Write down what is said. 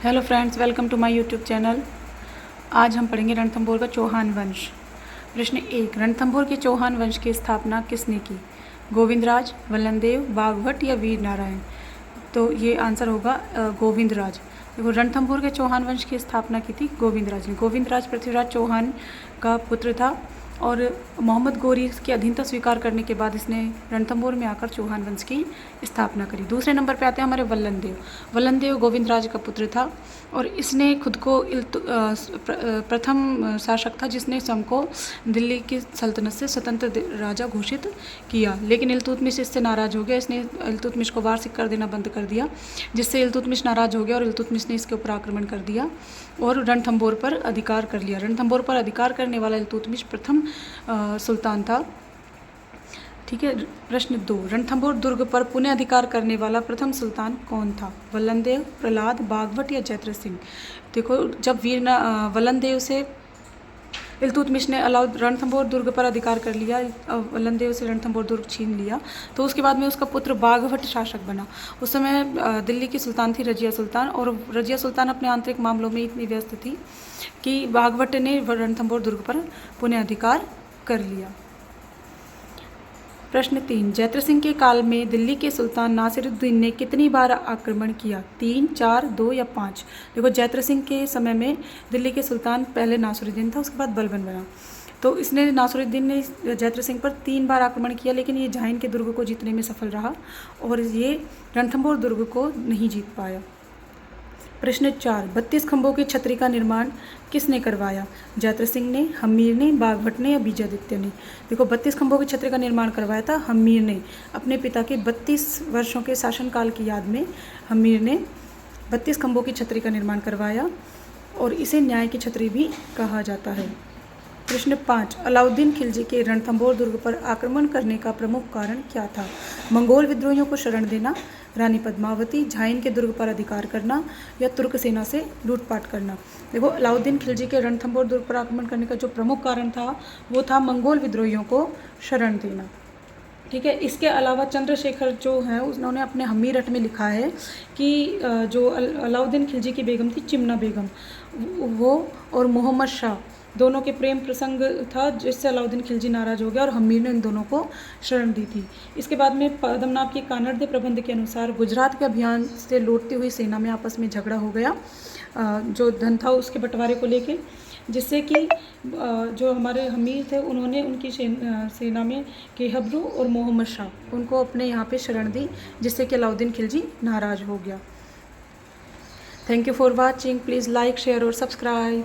Hello friends, welcome to my YouTube channel. आज हम पढ़ेंगे रणथंभौर का चौहान वंश। प्रश्न 1, रणथंभौर के चौहान वंश की स्थापना किसने की? गोविंदराज, वल्लनदेव, बाघभट्ट या वीर नारायण? तो ये आंसर होगा गोविंदराज। देखो, रणथंभौर के चौहान वंश की स्थापना की थी गोविंदराज ने। गोविंदराज पृथ्वीराज चौहान का पुत्र था और मोहम्मद गोरी की अधीनता स्वीकार करने के बाद इसने रणथंभौर में आकर चौहान वंश की स्थापना करी। दूसरे नंबर पे आते हैं हमारे वल्लनदेव। वल्लनदेव गोविंदराज का पुत्र था और इसने खुद को प्रथम शासक था जिसने स्वयं को दिल्ली की सल्तनत से स्वतंत्र राजा घोषित किया। लेकिन इल्तुतमिश इससे नाराज़ हो गया। इसने इल्तुतमिश को वार्षिक कर देना बंद कर दिया, जिससे इल्तुतमिश नाराज़ हो गया और इल्तुतमिश ने इसके ऊपर आक्रमण कर दिया और रणथंभौर पर अधिकार कर लिया। रणथंभौर पर अधिकार करने वाला इल्तुतमिश प्रथम सुल्तान था। ठीक है। प्रश्न 2, रणथंभौर दुर्ग पर पुनः अधिकार करने वाला प्रथम सुल्तान कौन था? वल्लनदेव, प्रहलाद, बाघभट्ट या जैत्र सिंह? देखो, जब वल्लनदेव से इल्तुतमिश ने रणथंभौर दुर्ग पर अधिकार कर लिया, वल्लनदेव से रणथंभौर दुर्ग छीन लिया, तो उसके बाद में उसका पुत्र बाघभट्ट शासक बना। उस समय दिल्ली की सुल्तान थी रजिया सुल्तान, और रजिया सुल्तान अपने आंतरिक मामलों में इतनी व्यस्त थी कि बाघभट्ट ने रणथंभौर दुर्ग पर पुनः अधिकार कर लिया। प्रश्न 3, जैत्र सिंह के काल में दिल्ली के सुल्तान नासिरुद्दीन ने कितनी बार आक्रमण किया? 3, 4, 2 या 5? देखो, जैत्र सिंह के समय में दिल्ली के सुल्तान पहले नासिरुद्दीन था, उसके बाद बलबन बना। तो इसने नासिरुद्दीन ने जैत्र सिंह पर 3 बार आक्रमण किया, लेकिन ये झाइन के दुर्ग को जीतने में सफल रहा और ये रणथंभौर दुर्ग को नहीं जीत पाया। प्रश्न 4, 32 खंभों की छतरी का निर्माण किसने करवाया? जैत्र सिंह ने, हम्मीर ने, बाघभट्ट ने या बीजादित्य ने? देखो, 32 खंभों की छतरी का निर्माण करवाया था हम्मीर ने। अपने पिता के 32 वर्षों के शासनकाल की याद में हम्मीर ने 32 खंभों की छतरी का निर्माण करवाया और इसे न्याय की छतरी भी कहा जाता है। प्रश्न 5, अलाउद्दीन खिलजी के रणथंभौर दुर्ग पर आक्रमण करने का प्रमुख कारण क्या था? मंगोल विद्रोहियों को शरण देना, रानी पद्मावती, झाइन के दुर्ग पर अधिकार करना या तुर्क सेना से लूटपाट करना? देखो, अलाउद्दीन खिलजी के रणथंभौर दुर्ग पर आक्रमण करने का जो प्रमुख कारण था वो था मंगोल विद्रोहियों को शरण देना। ठीक है। इसके अलावा चंद्रशेखर जो है उन्होंने अपने हम्मीरठ में लिखा है कि जो अलाउद्दीन खिलजी की बेगम थी चिमना बेगम, वो और मोहम्मद शाह दोनों के प्रेम प्रसंग था, जिससे अलाउद्दीन खिलजी नाराज हो गया और हम्मीर ने इन दोनों को शरण दी थी। इसके बाद में पद्मनाभ के कानड़ प्रबंध के अनुसार गुजरात के अभियान से लौटती हुई सेना में आपस में झगड़ा हो गया, जो धन था उसके बंटवारे को लेके, जिससे कि जो हमारे हमीर थे उन्होंने उनकी सेना में केहब्रू और मोहम्मद शाह उनको अपने यहाँ पे शरण दी, जिससे कि अलाउद्दीन खिलजी नाराज हो गया। Thank you for watching. Please like, share और सब्सक्राइब।